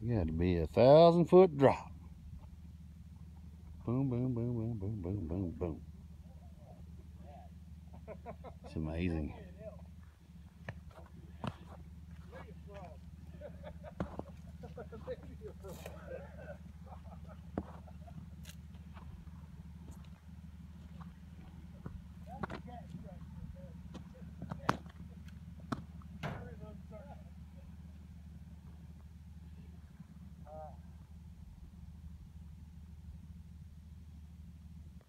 Got to be 1,000-foot drop. Boom, boom, boom, boom, boom, boom, boom, boom. It's amazing.